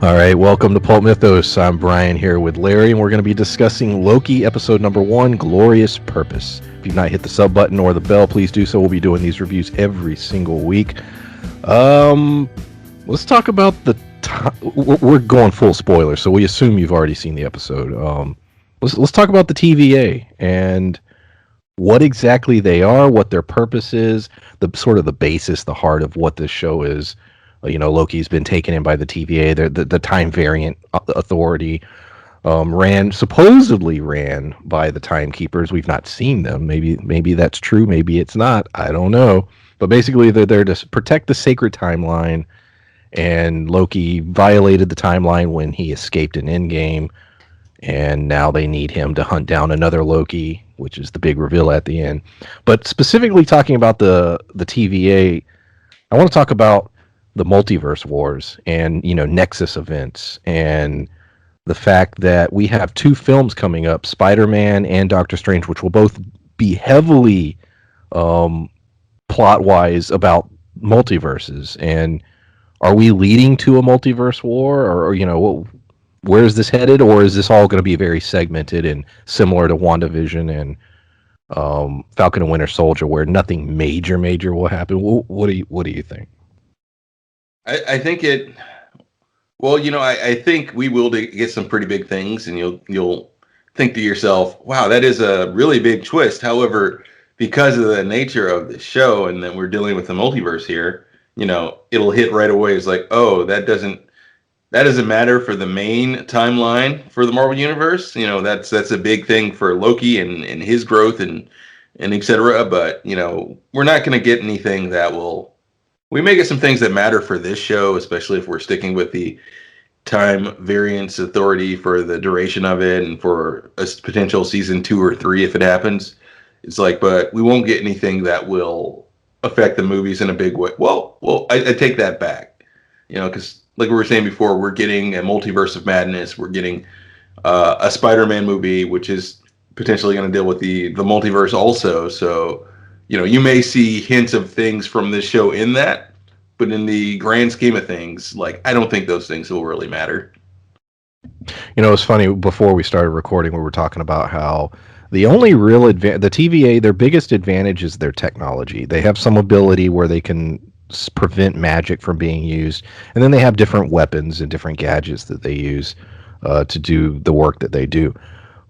All right, welcome to Pulp Mythos. I'm Brian here with Larry, and we're going to be discussing Loki episode number 1, Glorious Purpose. If you've not hit the sub button or the bell, please do so. We'll be doing these reviews every single week. Let's talk about we're going full spoiler, so we assume you've already seen the episode. Let's talk about the TVA and what exactly they are, what their purpose is, the sort of the basis, the heart of what this show is. Loki's been taken in by the TVA, the time variant authority. Supposedly ran by the timekeepers. We've not seen them. Maybe that's true. Maybe it's not. I don't know. But basically, they're there to protect the sacred timeline. And Loki violated the timeline when he escaped an Endgame. And now they need him to hunt down another Loki, which is the big reveal at the end. But specifically talking about the TVA, I want to talk about the multiverse wars and Nexus events and the fact that we have two films coming up, Spider-Man and Doctor Strange, which will both be heavily plot-wise about multiverses. And are we leading to a multiverse war, or where is this headed, or is this all going to be very segmented and similar to WandaVision and Falcon and Winter Soldier, where nothing major will happen? What do you think? I think it. Well, I think we will get some pretty big things, and you'll think to yourself, "Wow, that is a really big twist." However, because of the nature of the show, and that we're dealing with the multiverse here, it'll hit right away. It's like, oh, that doesn't matter for the main timeline for the Marvel Universe. That's a big thing for Loki and his growth and etc. But we're not going to get anything that will. We may get some things that matter for this show, especially if we're sticking with the time variance authority for the duration of it and for a potential season 2 or 3 if it happens. It's like, but we won't get anything that will affect the movies in a big way. Well, I take that back, because like we were saying before, we're getting a multiverse of madness. We're getting a Spider-Man movie, which is potentially going to deal with the multiverse also. So, you may see hints of things from this show in that, but in the grand scheme of things, I don't think those things will really matter. It's funny, before we started recording, we were talking about how the only real the TVA, their biggest advantage is their technology. They have some ability where they can prevent magic from being used, and then they have different weapons and different gadgets that they use to do the work that they do.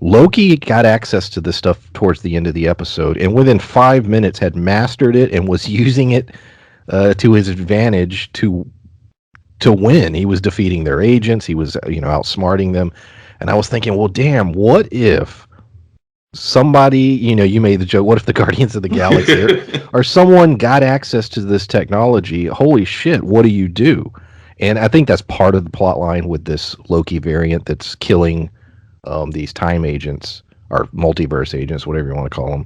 Loki got access to this stuff towards the end of the episode, and within 5 minutes had mastered it and was using it to his advantage to win. He was defeating their agents. He was outsmarting them. And I was thinking, well, damn, what if somebody, you made the joke, what if the Guardians of the Galaxy or someone got access to this technology? Holy shit, what do you do? And I think that's part of the plot line with this Loki variant that's killing these time agents or multiverse agents, whatever you want to call them.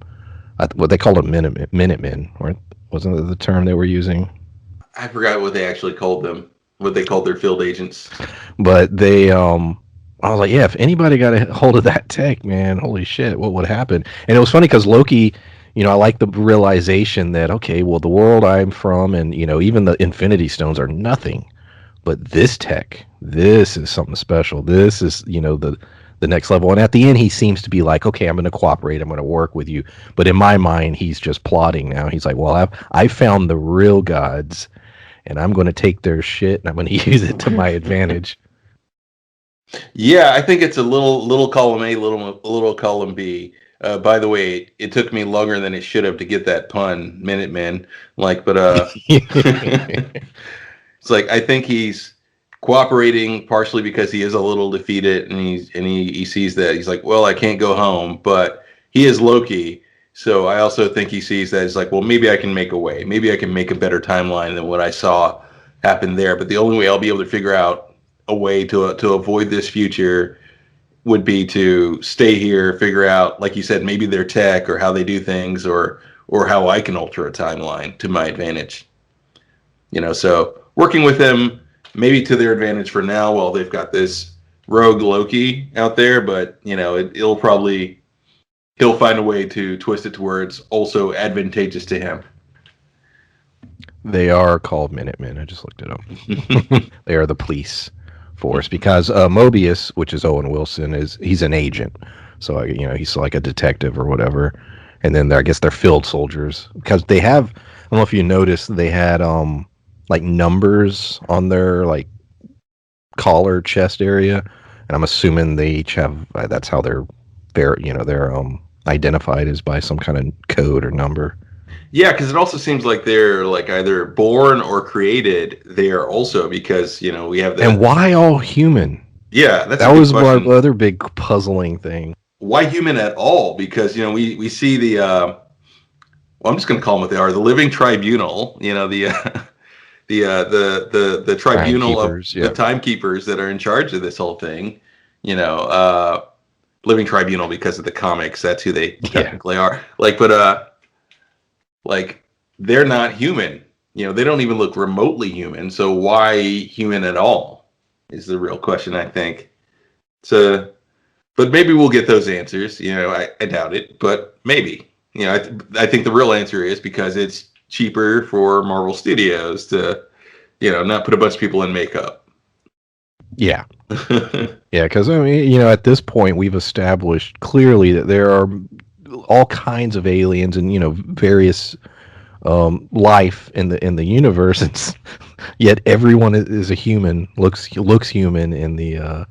What they called them, Minutemen, or wasn't it the term they were using? I forgot what they actually called them, what they called their field agents. But they, I was like, yeah, if anybody got a hold of that tech, man, holy shit, what would happen? And it was funny because Loki, I like the realization that, okay, well, the world I'm from and, even the Infinity Stones are nothing. But this tech, this is something special. This is, the next level. And at the end, he seems to be like, okay, I'm going to cooperate. I'm going to work with you. But in my mind, he's just plotting now. He's like, well, I found the real gods, and I'm going to take their shit, and I'm going to use it to my advantage. Yeah, I think it's a little column A, little column B. By the way, it took me longer than it should have to get that pun, Minutemen. It's like, I think he's cooperating partially because he is a little defeated, and he sees that he's like, well, I can't go home, but he is Loki. So I also think he sees that he's like, well, maybe I can make a way. Maybe I can make a better timeline than what I saw happen there. But the only way I'll be able to figure out a way to avoid this future would be to stay here, figure out, like you said, maybe their tech or how they do things, or how I can alter a timeline to my advantage. So working with them maybe to their advantage for now while they've got this rogue Loki out there, but he'll find a way to twist it to where it's also advantageous to him. They are called Minutemen. I just looked it up. They are the police force because Mobius, which is Owen Wilson, he's an agent, so he's like a detective or whatever. And then I guess they're field soldiers because they have. I don't know if you noticed they had like numbers on their like collar chest area, and I'm assuming they each have that's how they're identified is by some kind of code or number. Yeah, because it also seems like they're like either born or created there also because we have And the why all human? yeah, that's a That good was my question. other big puzzling thing. Why human at all? Because we see the well, I'm just going to call them what they are, the Living Tribunal. The the tribunal of Timekeepers, the yeah. timekeepers that are in charge of this whole thing. Living Tribunal because of the comics. That's who they Yeah. technically are. Like they're not human. They don't even look remotely human. So why human at all is the real question, I think. So, but maybe we'll get those answers. I doubt it, but maybe. I think the real answer is because it's cheaper for Marvel Studios to, not put a bunch of people in makeup. Yeah. Yeah, because I mean, at this point, we've established clearly that there are all kinds of aliens and various life in the universe. It's, yet everyone is a human, looks human in the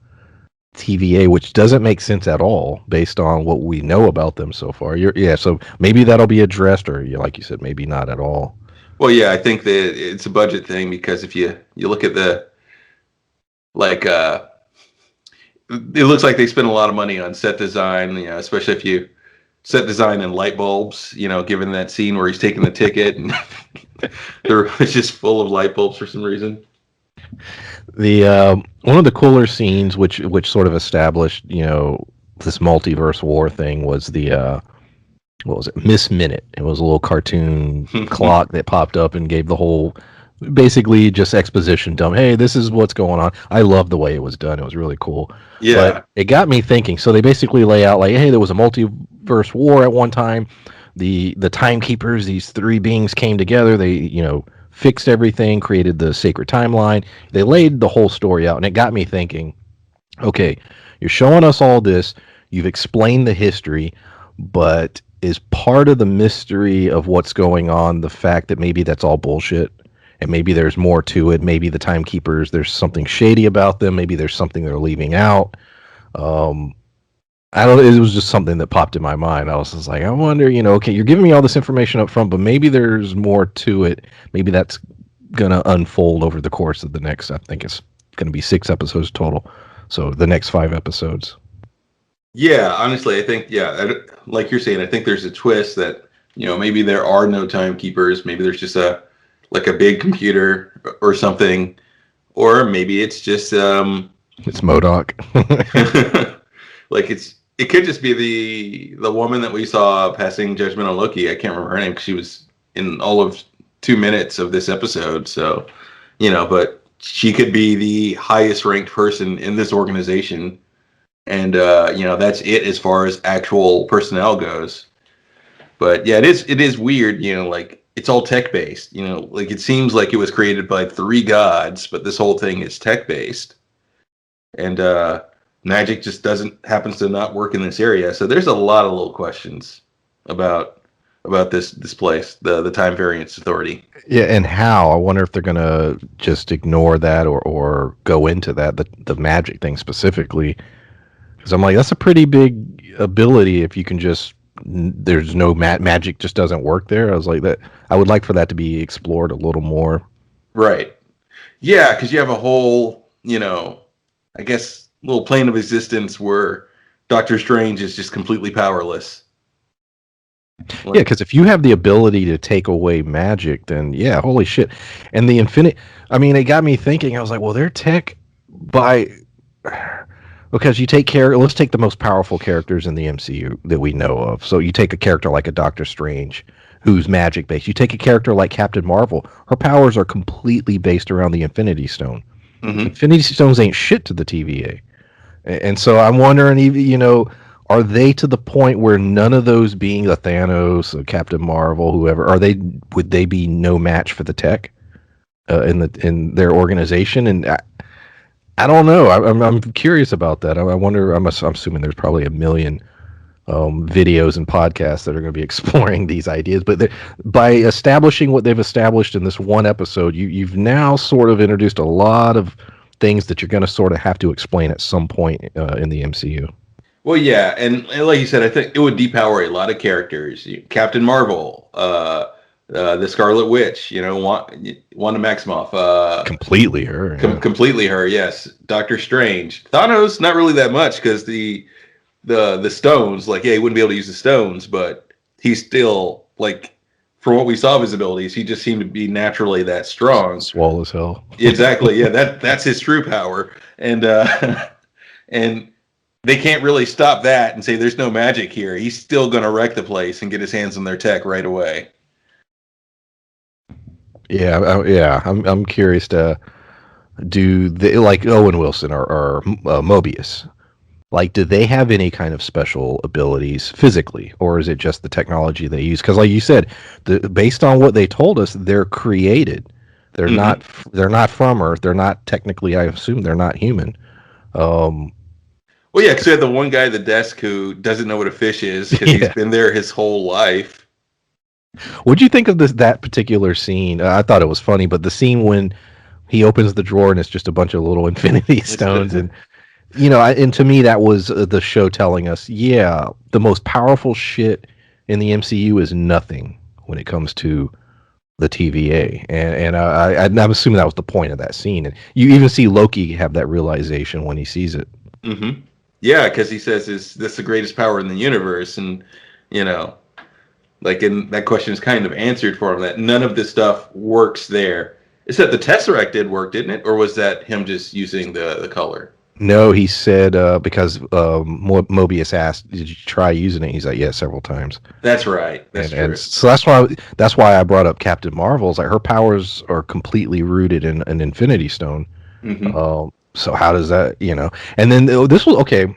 TVA, which doesn't make sense at all based on what we know about them so far. Yeah, so maybe that'll be addressed, or like you said, maybe not at all. Well, yeah, I think that it's a budget thing because if you look at the like it looks like they spend a lot of money on set design, especially if you set design and light bulbs, given that scene where he's taking the ticket and it's just full of light bulbs for some reason. The one of the cooler scenes, which sort of established this multiverse war thing, was the what was it, Miss Minute. It was a little cartoon clock that popped up and gave the whole basically just exposition dump. Hey, this is what's going on. I love the way it was done. It was really cool. But Yeah. it got me thinking. So they basically lay out like, hey, there was a multiverse war at one time. The timekeepers, these three beings came together. They, fixed everything, created the sacred timeline. They laid the whole story out, and it got me thinking, okay, you're showing us all this. You've explained the history, but is part of the mystery of what's going on the fact that maybe that's all bullshit and maybe there's more to it? Maybe the timekeepers, there's something shady about them. Maybe there's something they're leaving out. Um, I don't. It was just something that popped in my mind. I was just like, I wonder, okay, you're giving me all this information up front, but maybe there's more to it. Maybe that's gonna unfold over the course of the next. I think it's gonna be 6 episodes total. So the next 5 episodes. Yeah, honestly, I think like you're saying, I think there's a twist that maybe there are no timekeepers. Maybe there's just a like a big computer or something, or maybe it's just It's Modoc. like it could just be the woman that we saw passing judgment on Loki. I can't remember her name because she was in all of 2 minutes of this episode. So, but she could be the highest ranked person in this organization, and that's it as far as actual personnel goes. But yeah, it is weird. Like it's all tech based. Like it seems like it was created by three gods, but this whole thing is tech based, and magic just doesn't happens to not work in this area. So there's a lot of little questions about this place, the Time Variance Authority. Yeah, and how? I wonder if they're gonna just ignore that or go into that the magic thing specifically. Because I'm like, that's a pretty big ability if you can just there's no magic just doesn't work there. I was like that. I would like for that to be explored a little more. Right. Yeah, because you have a whole, I guess, little plane of existence where Doctor Strange is just completely powerless. Yeah, because if you have the ability to take away magic, then yeah, holy shit. And the infinite, I mean, it got me thinking. I was like, well, they're tech by because you take care. Let's take the most powerful characters in the MCU that we know of. So you take a character like a Doctor Strange, who's magic based. You take a character like Captain Marvel. Her powers are completely based around the Infinity Stone. Mm-hmm. Infinity Stones ain't shit to the TVA. And so I'm wondering, even are they to the point where none of those being the Thanos, Captain Marvel, whoever, would they be no match for the tech in their organization? And I don't know. I'm curious about that. I wonder. I'm assuming there's probably a million videos and podcasts that are going to be exploring these ideas. But by establishing what they've established in this one episode, you've now sort of introduced a lot of things that you're going to sort of have to explain at some point in the MCU. Well, yeah, and like you said, I think it would depower a lot of characters. Captain Marvel, the Scarlet Witch, Wanda Maximoff, Completely her. Yeah. completely her. Yes, Doctor Strange, Thanos, not really that much because the stones, like, yeah, he wouldn't be able to use the stones, but he's still like, from what we saw of his abilities, he just seemed to be naturally that strong. Swole as hell. Exactly, yeah, that's his true power, and and they can't really stop that and say there's no magic here. He's still going to wreck the place and get his hands on their tech right away. Yeah, yeah. I'm curious to do they like Owen Wilson or Mobius? Like, do they have any kind of special abilities physically, or is it just the technology they use? Because, like you said, based on what they told us, they're created. They're Mm-hmm. not. They're not from Earth. They're not technically. I assume they're not human. Um, Well, yeah, because we had the one guy at the desk who doesn't know what a fish is because he's yeah. been there his whole life. What'd you think of that particular scene? I thought it was funny, but the scene when he opens the drawer and it's just a bunch of little Infinity Stones, and and to me that was the show telling us, yeah, the most powerful shit in the MCU is nothing when it comes to the TVA, I'm assuming that was the point of that scene, and you even see Loki have that realization when he sees it. Mm-hmm. Yeah, because he says, "Is this the greatest power in the universe?" And you know, and that question is kind of answered for him that none of this stuff works there. Except the Tesseract did work, didn't it? Or was that him just using the color? No, he said because Mobius asked, "Did you try using it?" He's like, "Yeah, several times." That's right. That's And true. so that's why I brought up Captain Marvel. It's like her powers are completely rooted in an Infinity Stone. Mm-hmm. So how does that, And then this was okay.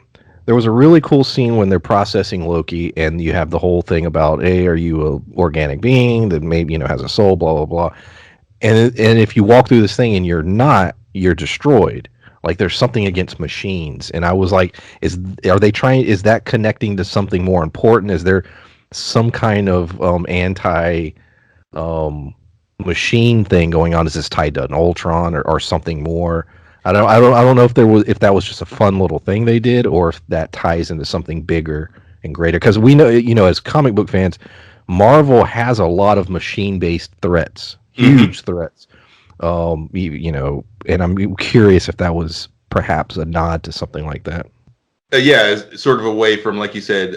There was a really cool scene when they're processing Loki, and you have the whole thing about, hey, are you a organic being that maybe has a soul, blah blah blah. And if you walk through this thing and you're not, you're destroyed. Like there's something against machines, and I was like, are they trying? Is that connecting to something more important? Is there some kind of anti um, machine thing going on? Is this tied to an Ultron or something more? I don't know if that was just a fun little thing they did, or if that ties into something bigger and greater. Because we know, as comic book fans, Marvel has a lot of machine based threats, Mm-hmm. huge threats. And I'm curious if that was perhaps a nod to something like that. Yeah, it's sort of away from, like you said,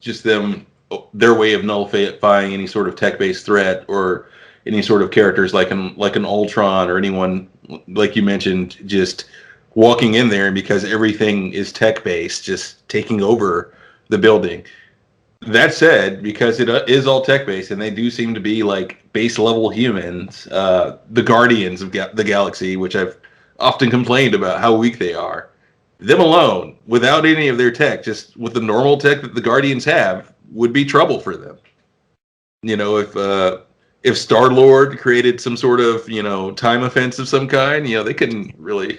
just their way of nullifying any sort of tech-based threat or any sort of characters like an Ultron or anyone like you mentioned, just walking in there and because everything is tech-based, just taking over the building. That said, because it is all tech-based and they do seem to be like base level humans, the Guardians of the Galaxy, which I've often complained about how weak they are, them alone, without any of their tech, just with the normal tech that the Guardians have, would be trouble for them. If Star Lord created some sort of time offense of some kind, they couldn't really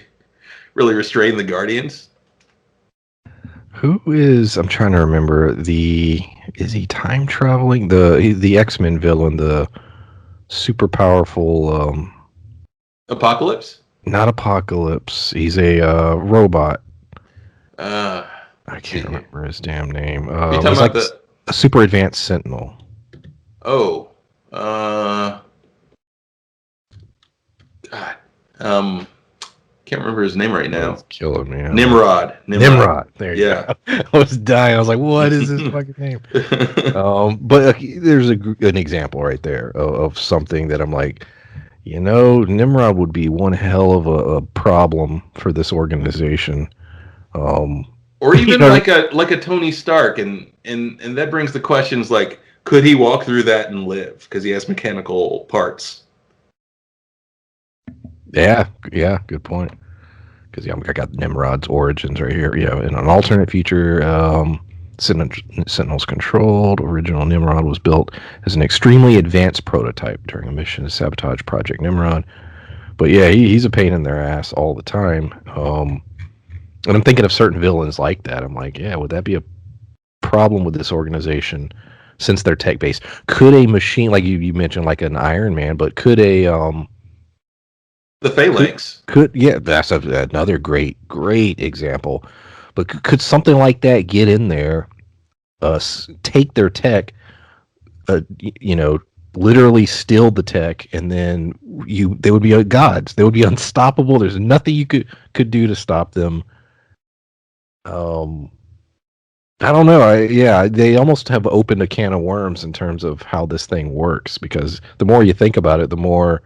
restrain the Guardians. Who is? I'm trying to remember. Is he time traveling? The X-Men villain, the super powerful. Apocalypse. Not Apocalypse. He's a robot. I Let's see can't here. remember his damn name. Are you talking He's about like the? a super advanced Sentinel. Oh, God, can't remember his name right now. That's killing me. Nimrod. Nimrod. There you Yeah. go. I was dying. I was like, what is his fucking name? But there's an example right there of something that I'm like, Nimrod would be one hell of a problem for this organization. Um, Or you even know, like a Tony Stark, and that brings the questions like, could he walk through that and live? Because he has mechanical parts. yeah, good point. Because I got Nimrod's origins right here. Yeah, in an alternate future, Sentinel's controlled. Original Nimrod was built as an extremely advanced prototype during a mission to sabotage Project Nimrod. But yeah, he's a pain in their ass all the time. And I'm thinking of certain villains like that. I'm like, yeah, would that be a problem with this organization since they're tech based? Could a machine like you mentioned, like an Iron Man, but could a The could Phalanx. could yeah, that's another great example. But could something like that get in there, take their tech, you know, literally steal the tech, and then they would be gods. They would be unstoppable. There's nothing you could do to stop them. Um, I don't know. Yeah, they almost have opened a can of worms in terms of how this thing works. Because the more you think about it, the more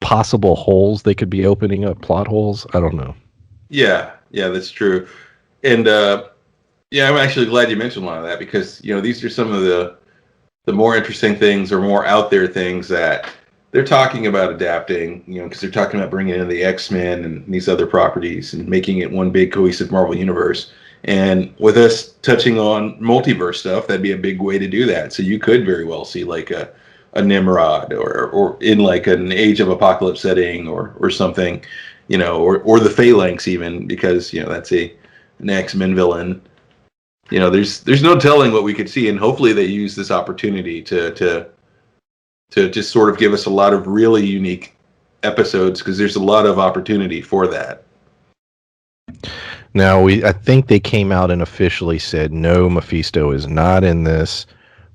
possible holes they could be opening up, plot holes. I don't know. Yeah, yeah, that's true. And yeah, I'm actually glad you mentioned a lot of that because these are some of the more interesting things or more out there things that they're talking about adapting. Because they're talking about bringing in the X-Men and these other properties and making it one big cohesive Marvel universe. And with us touching on multiverse stuff, that'd be a big way to do that. So you could very well see like a Nimrod or in like an Age of Apocalypse setting or something, or the Phalanx even because that's an X-Men villain. There's no telling what we could see, and hopefully they use this opportunity to just sort of give us a lot of really unique episodes because there's a lot of opportunity for that. Now I think they came out and officially said no, Mephisto is not in this.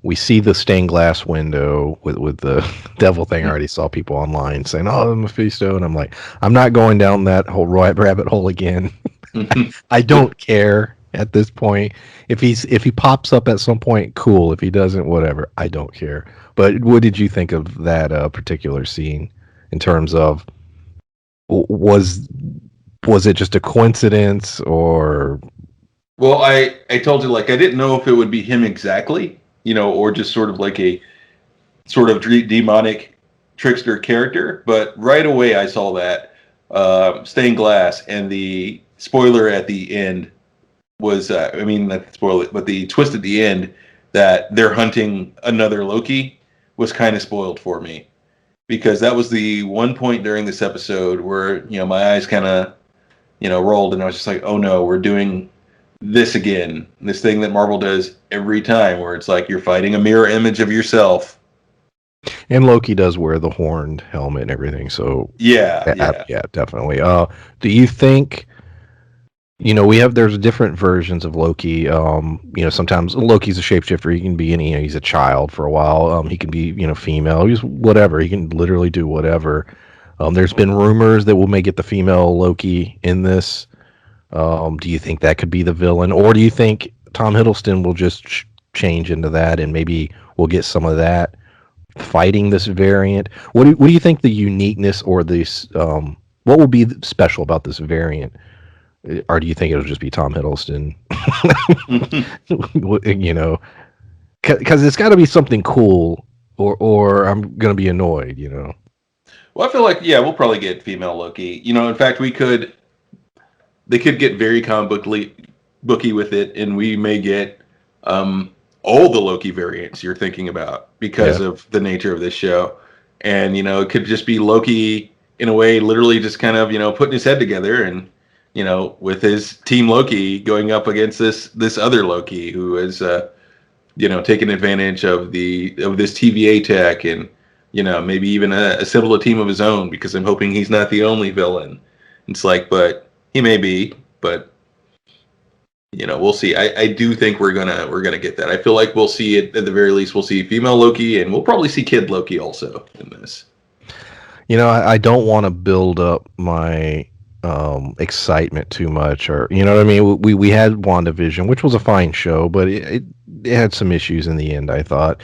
We see the stained glass window with the devil thing. I already saw people online saying, "Oh, Mephisto," and I'm like, I'm not going down that whole rabbit hole again. I don't care at this point. If he pops up at some point, cool. If he doesn't, whatever. I don't care. But what did you think of that particular scene in terms of was was it just a coincidence or Well, I told you like I didn't know if it would be him exactly, or just sort of like a sort of demonic trickster character. But right away I saw that stained glass and the spoiler at the end was I mean not the spoiler, but the twist at the end that they're hunting another Loki was kind of spoiled for me because that was the one point during this episode where my eyes kind of rolled and I was just like, oh no, we're doing this again. This thing that Marvel does every time where it's like you're fighting a mirror image of yourself. and Loki does wear the horned helmet and everything, so Yeah, yeah. yeah, definitely. Do you think there's different versions of Loki. Sometimes Loki's a shapeshifter. He can be any. He's a child for a while. He can be female. He's whatever. He can literally do whatever. There's been rumors that we'll may get the female Loki in this. Do you think that could be the villain, or do you think Tom Hiddleston will just change into that, and maybe we'll get some of that fighting this variant? What do you think the uniqueness or this what will be special about this variant? Or do you think it'll just be Tom Hiddleston? you know, because it's got to be something cool, or I'm gonna be annoyed. Well, I feel like yeah, we'll probably get female Loki. In fact, they could get very booky with it, and we may get all the Loki variants you're thinking about because Yeah. of the nature of this show. And it could just be Loki in a way, literally just kind of putting his head together and with his team Loki going up against this other Loki who is taking advantage of this TVA tech and maybe even assemble a team of his own because I'm hoping he's not the only villain. It's like, but he may be, but we'll see. I do think we're gonna get that. I feel like we'll see it at the very least. We'll see female Loki, and we'll probably see kid Loki also in this. I don't want to build up my excitement too much, or what I mean. We had WandaVision, which was a fine show, but it had some issues in the end. I thought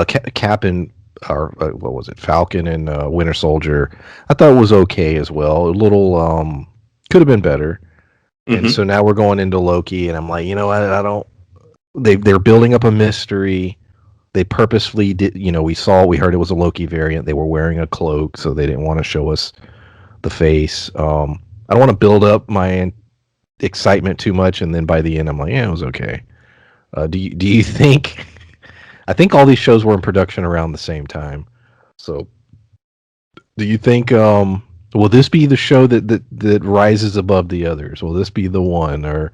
Cap and or what was it, Falcon and Winter Soldier. I thought it was okay as well. A little could have been better. And Mm-hmm. so now we're going into Loki, and I'm like, I don't. They're building up a mystery. They purposefully did. We heard it was a Loki variant. They were wearing a cloak, so they didn't want to show us the face. I don't want to build up my excitement too much, and then by the end, I'm like, yeah, it was okay. Do you think? I think all these shows were in production around the same time. So, do you think? Will this be the show that rises above the others? Will this be the one, or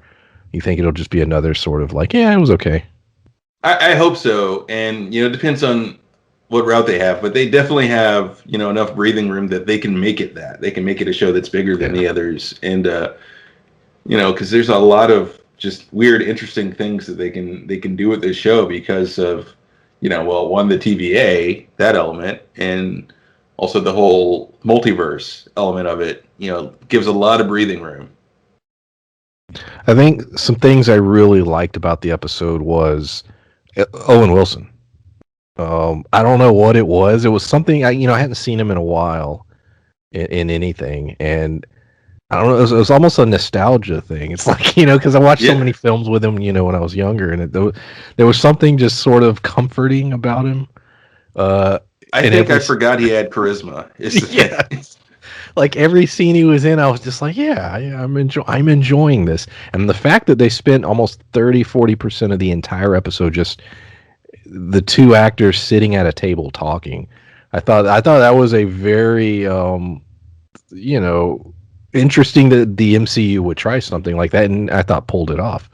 you think it'll just be another sort of like, yeah, it was okay? I hope so, and it depends on what route they have, but they definitely have enough breathing room that they can make it a show that's bigger than Yeah. the others, and because there's a lot of just weird, interesting things that they can do with this show because of well, one, the TVA, that element, and also the whole multiverse element of it. Gives a lot of breathing room. I think some things I really liked about the episode was Owen Wilson. I don't know what it was. It was something I hadn't seen him in a while in anything, and I don't know. It was almost a nostalgia thing. It's like because I watched so Yeah, many films with him, when I was younger, and there was something just sort of comforting about him. Uh, I and think every I forgot he had charisma. Is the thing. yeah, like every scene he was in, I was just like, yeah, I'm enjoying this. And the fact that they spent almost 30-40% of the entire episode just the two actors sitting at a table talking, I thought that was a very you know interesting that the MCU would try something like that, and I thought pulled it off.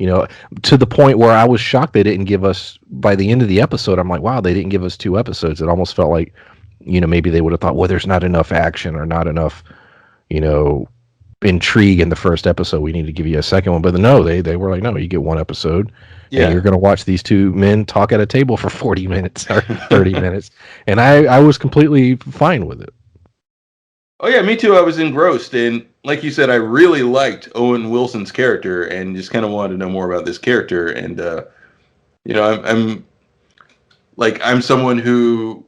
You know, to the point where I was shocked they didn't give us by the end of the episode. I'm like, wow, they didn't give us two episodes. It almost felt like, maybe they would have thought, well, there's not enough action or not enough, you know, intrigue in the first episode. We need to give you a second one. But no, they were like, no, you get one episode, and you're Yeah. going to watch these two men talk at a table for 40 minutes or 30 minutes, and I was completely fine with it. Oh yeah, me too. I was engrossed, and like you said, I really liked Owen Wilson's character, and just kind of wanted to know more about this character. And I'm like I'm someone who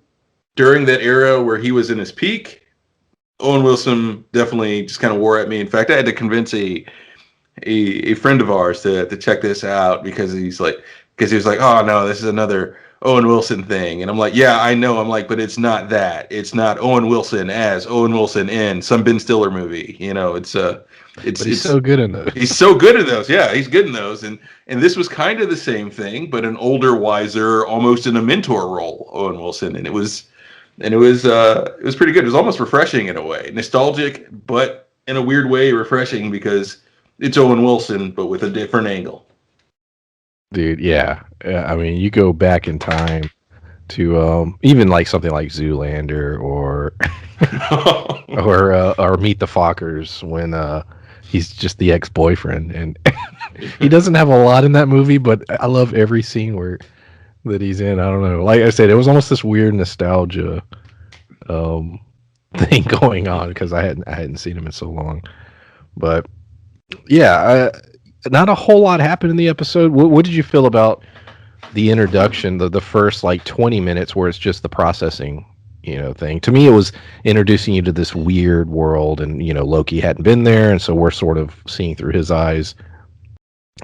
during that era where he was in his peak, Owen Wilson definitely just kind of wore at me. In fact, I had to convince a friend of ours to check this out because he was like, oh no, this is another Owen Wilson thing, and I'm like, yeah, I know. I'm like, but it's not that. It's not Owen Wilson as Owen Wilson in some Ben Stiller movie. But he's It's so good in those. he's so good at those. Yeah, he's good in those, and this was kind of the same thing, but an older, wiser, almost in a mentor role, Owen Wilson, and it was pretty good. It was almost refreshing in a way, nostalgic, but in a weird way refreshing because it's Owen Wilson, but with a different angle. Dude, yeah. I mean, you go back in time to even like something like Zoolander or or Meet the Fockers when he's just the ex-boyfriend, and he doesn't have a lot in that movie, but I love every scene where that he's in. I don't know. Like I said, it was almost this weird nostalgia um thing going on because I hadn't seen him in so long. But yeah, not a whole lot happened in the episode. What did you feel about the introduction, the first like 20 minutes where it's just the processing, thing? To me, it was introducing you to this weird world, and Loki hadn't been there, and so we're sort of seeing through his eyes.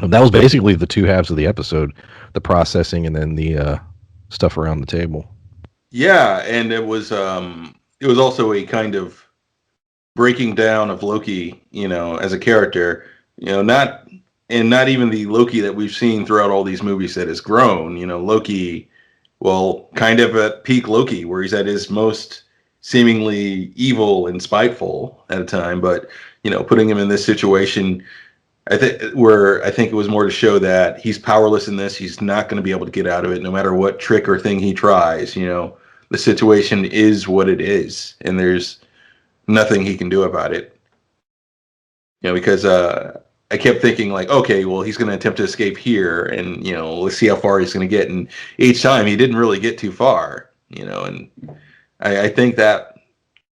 And that was basically the two halves of the episode: the processing and then the stuff around the table. Yeah, and it was also a kind of breaking down of Loki, as a character, not even the Loki that we've seen throughout all these movies that has grown, Loki, well, kind of at peak Loki where he's at his most seemingly evil and spiteful at a time, but putting him in this situation, I think it was more to show that he's powerless in this. He's not going to be able to get out of it, no matter what trick or thing he tries. The situation is what it is, and there's nothing he can do about it. Because I kept thinking like, okay, well, he's going to attempt to escape here, and let's see how far he's going to get. And each time he didn't really get too far. And I think that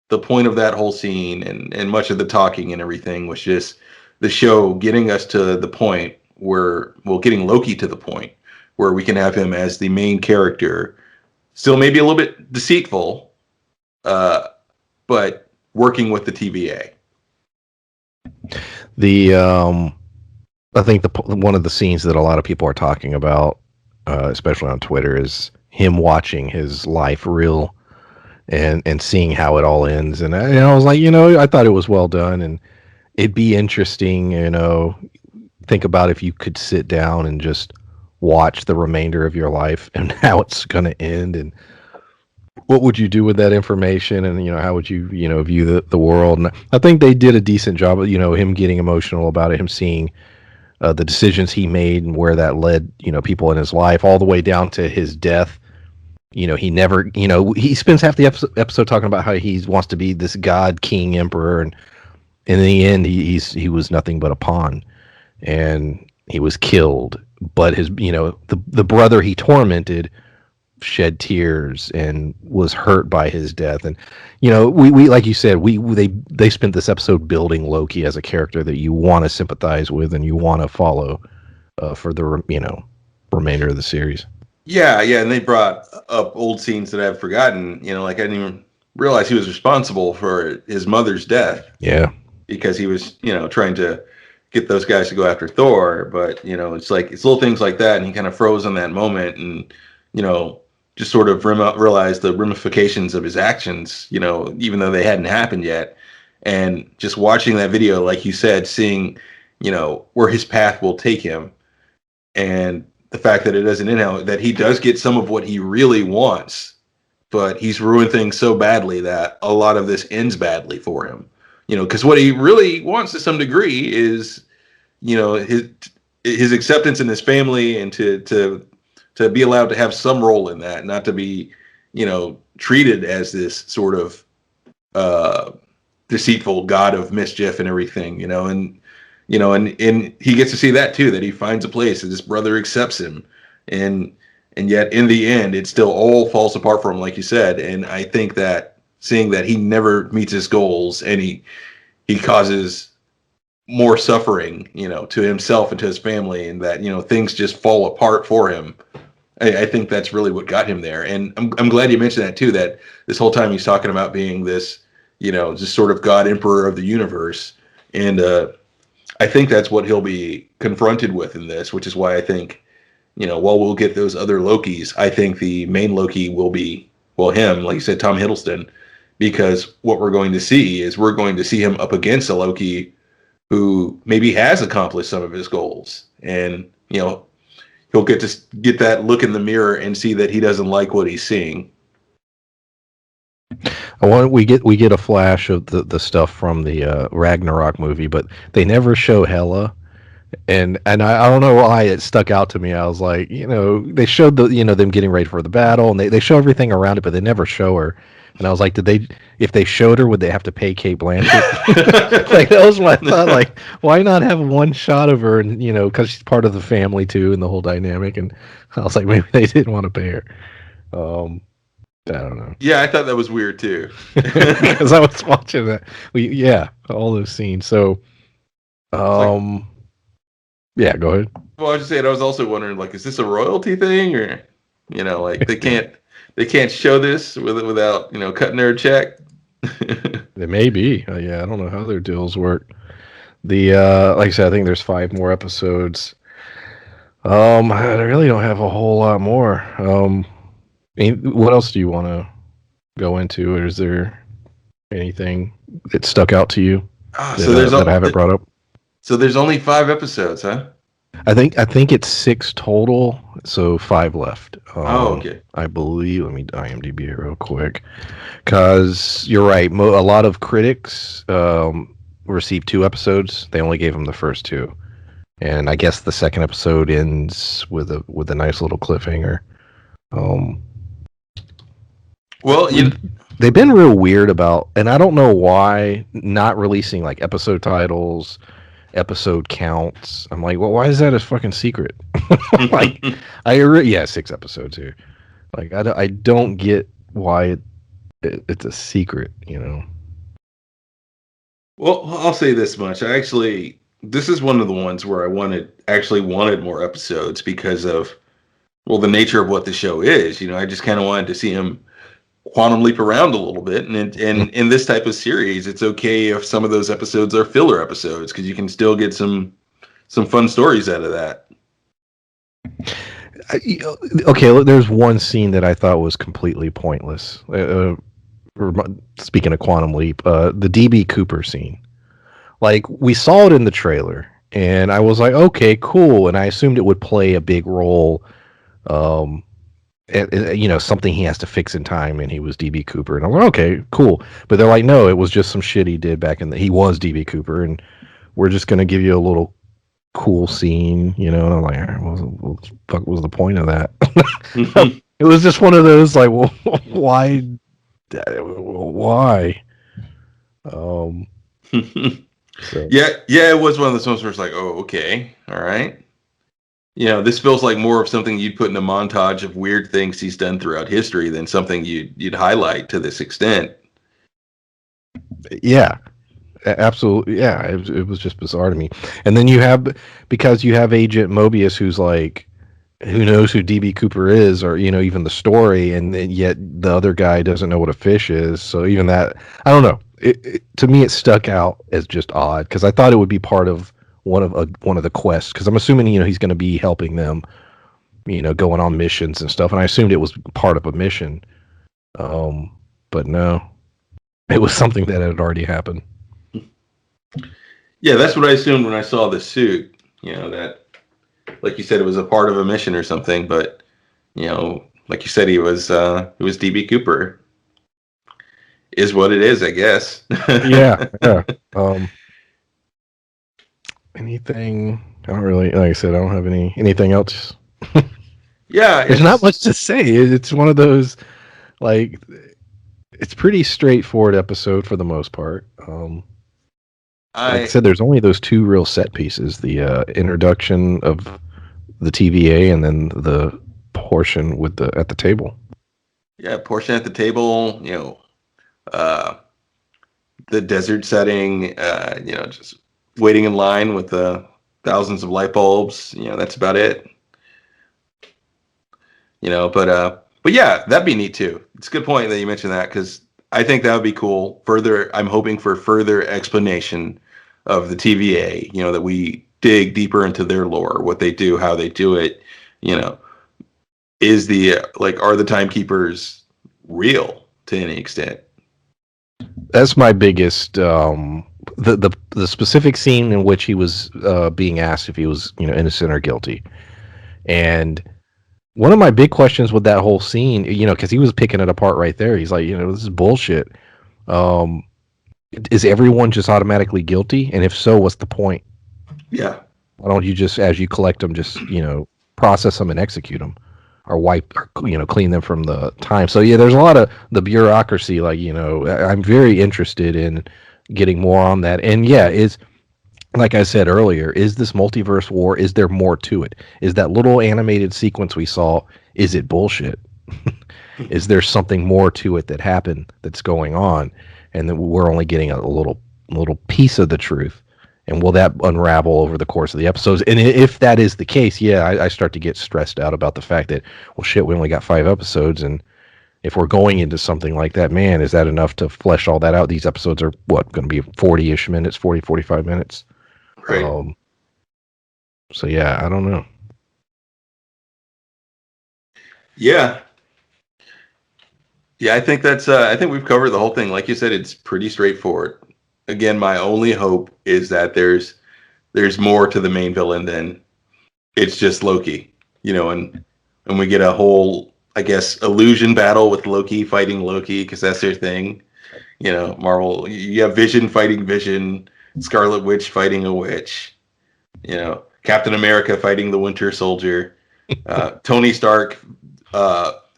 the point of that whole scene and much of the talking and everything was just the show getting us to the point getting Loki to the point where we can have him as the main character, still maybe a little bit deceitful, uh, but working with the TVA. The I think one of the scenes that a lot of people are talking about, especially on Twitter, is him watching his life reel and seeing how it all ends. And I was like, I thought it was well done, and it'd be interesting, think about if you could sit down and just watch the remainder of your life and how it's going to end. And what would you do with that information, and how would you view the world? And I think they did a decent job of him getting emotional about it, him seeing the decisions he made and where that led people in his life, all the way down to his death. He never, he spends half the episode talking about how he wants to be this god, king, emperor, and in the end, he was nothing but a pawn, and he was killed. But his, the brother he tormented shed tears and was hurt by his death. And we like you said, they spent this episode building Loki as a character that you want to sympathize with and you want to follow for the remainder of the series. Yeah, yeah, and they brought up old scenes that I've forgotten. Like I didn't even realize he was responsible for his mother's death. Yeah, because he was, trying to get those guys to go after Thor. But it's like it's little things like that, and he kind of froze in that moment, and just sort of realized the ramifications of his actions. Even though they hadn't happened yet, and just watching that video, like you said, seeing where his path will take him, and the fact that it doesn't end out, that he does get some of what he really wants, but he's ruined things so badly that a lot of this ends badly for him. Because what he really wants to some degree is, his acceptance in his family, and to be allowed to have some role in that, not to be, treated as this sort of deceitful god of mischief and everything, and he gets to see that too, that he finds a place and his brother accepts him, and yet in the end it still all falls apart for him, like you said. And I think that seeing that he never meets his goals, and he causes more suffering, to himself and to his family, and that things just fall apart for him. I think that's really what got him there. And I'm glad you mentioned that too, that this whole time he's talking about being this, just sort of god emperor of the universe. And I think that's what he'll be confronted with in this, which is why I think, while we'll get those other Lokis, I think the main Loki will be, well, him, like you said, Tom Hiddleston, because what we're going to see is we're going to see him up against a Loki who maybe has accomplished some of his goals. And, he'll get to get that look in the mirror and see that he doesn't like what he's seeing. We get a flash of the stuff from the Ragnarok movie, but they never show Hela. And I don't know why it stuck out to me. I was like, they showed them getting ready for the battle, and they show everything around it, but they never show her. And I was like, if they showed her, would they have to pay Kate Blanchett? Like, that was my thought. Like, why not have one shot of her, and because she's part of the family too, and the whole dynamic. And I was like, maybe they didn't want to pay her. I don't know. Yeah, I thought that was weird too. Because I was watching that. All those scenes. So, yeah, go ahead. Well, I was just saying, I was also wondering, like, is this a royalty thing, or like they can't show this without cutting their check? It may be. Yeah, I don't know how their deals work. The like I said, I think there's 5 more episodes. I really don't have a whole lot more. What else do you want to go into, or is there anything that stuck out to you that I haven't brought up? So there's only 5 episodes, huh? I think it's 6 total, so 5 left. Okay. I believe. Let me IMDb it real quick, because you're right. A lot of critics received 2 episodes. They only gave them the first 2, and I guess the second episode ends with a nice little cliffhanger. Well, they've been real weird about, and I don't know why, not releasing like episode titles, episode counts. I'm like, well, why is that a fucking secret? Like, 6 episodes here. Like, I don't get why it's a secret, Well, I'll say this much. This is one of the ones where I wanted more episodes because of, well, the nature of what the show is. I just kind of wanted to see him quantum leap around a little bit, and in this type of series, it's okay if some of those episodes are filler episodes, because you can still get some fun stories out of that. Okay, there's one scene that I thought was completely pointless. Speaking of quantum leap, the DB Cooper scene. Like, we saw it in the trailer, and I was like, okay, cool, and I assumed it would play a big role something he has to fix in time, and he was DB Cooper. And I'm like, okay, cool. But they're like, no, it was just some shit he did back in he was DB Cooper, and we're just gonna give you a little cool scene, And I'm like, what the fuck was the point of that? It was just one of those like, well, why? Why? Um, so. Yeah, it was one of those ones where it's like, oh, okay, all right. This feels like more of something you'd put in a montage of weird things he's done throughout history than something you'd highlight to this extent. Yeah, absolutely. Yeah, it was just bizarre to me. And then because you have Agent Mobius, who's like, who knows who DB Cooper is, or even the story, and yet the other guy doesn't know what a fish is. So even that, I don't know. To me, it stuck out as just odd because I thought it would be part of one of the quests. Because I'm assuming he's going to be helping them, going on missions and stuff. And I assumed it was part of a mission, but no, it was something that had already happened. Yeah, that's what I assumed when I saw the suit. That, like you said, it was a part of a mission or something. But like you said, he was DB Cooper. Is what it is, I guess. Yeah. Anything? I don't really, like I said, I don't have anything else. Yeah, There's not much to say. It's one of those, like, it's pretty straightforward episode for the most part. Like I said, there's only those two real set pieces: the introduction of the TVA, and then the portion with at the table. Yeah, portion at the table. The desert setting. Just waiting in line with the thousands of light bulbs. That's about it. But yeah, that'd be neat too. It's a good point that you mentioned that because I think that would be cool. I'm hoping for further explanation of the TVA. That we dig deeper into their lore, what they do, how they do it. Is are the timekeepers real to any extent? That's my biggest. The specific scene in which he was being asked if he was innocent or guilty, and one of my big questions with that whole scene, because he was picking it apart right there. He's like, this is bullshit. Is everyone just automatically guilty? And if so, what's the point? Yeah. Why don't you just, as you collect them, just process them and execute them, or wipe, or clean them from the time? So yeah, there's a lot of the bureaucracy. Like I'm very interested in getting more on that. And yeah, like I said earlier, is this multiverse war? Is there more to it? Is that little animated sequence we saw, is it bullshit? Is there something more to it that happened that's going on, and that we're only getting a little piece of the truth? And will that unravel over the course of the episodes? And if that is the case, yeah, I start to get stressed out about the fact that, well, shit, we only got 5 episodes, and if we're going into something like that, man, is that enough to flesh all that out? These episodes are what, going to be 40-ish minutes, 45 minutes? Right. So yeah, I don't know. Yeah. Yeah, I think I think we've covered the whole thing. Like you said, it's pretty straightforward. Again, my only hope is that there's more to the main villain than it's just Loki, and we get a whole, I guess, illusion battle with Loki fighting Loki because that's their thing. Marvel, you have Vision fighting Vision, Scarlet Witch fighting a witch, Captain America fighting the Winter Soldier, Tony Stark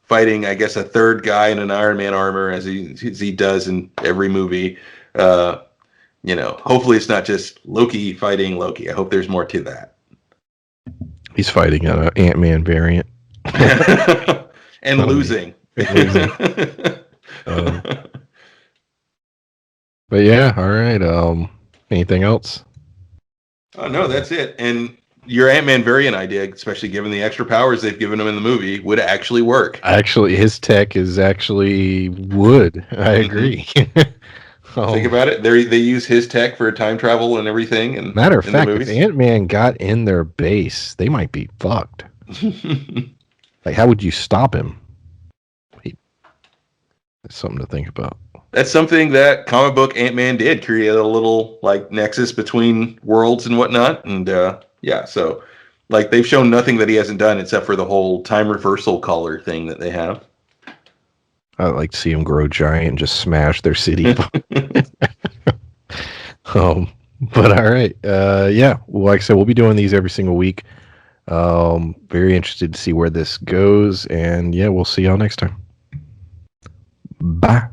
fighting, I guess, a third guy in an Iron Man armor as he does in every movie. Hopefully it's not just Loki fighting Loki. I hope there's more to that. He's fighting an Ant-Man variant. And losing. But yeah, all right. Anything else? Oh, no, that's it. And your Ant-Man variant idea, especially given the extra powers they've given him in the movie, would actually work. Actually, his tech is actually wood. I agree. Think about it. They use his tech for time travel and everything. And matter of fact, if Ant-Man got in their base, they might be fucked. Like, how would you stop him? That's something to think about. That's something that comic book Ant-Man did, create a little nexus between worlds and whatnot. And yeah, so Like they've shown nothing that he hasn't done except for the whole time reversal collar thing that they have. I'd like to see him grow giant and just smash their city. But all right. Yeah. Well, like I said, we'll be doing these every single week. Very interested to see where this goes. And yeah, we'll see y'all next time. Bye.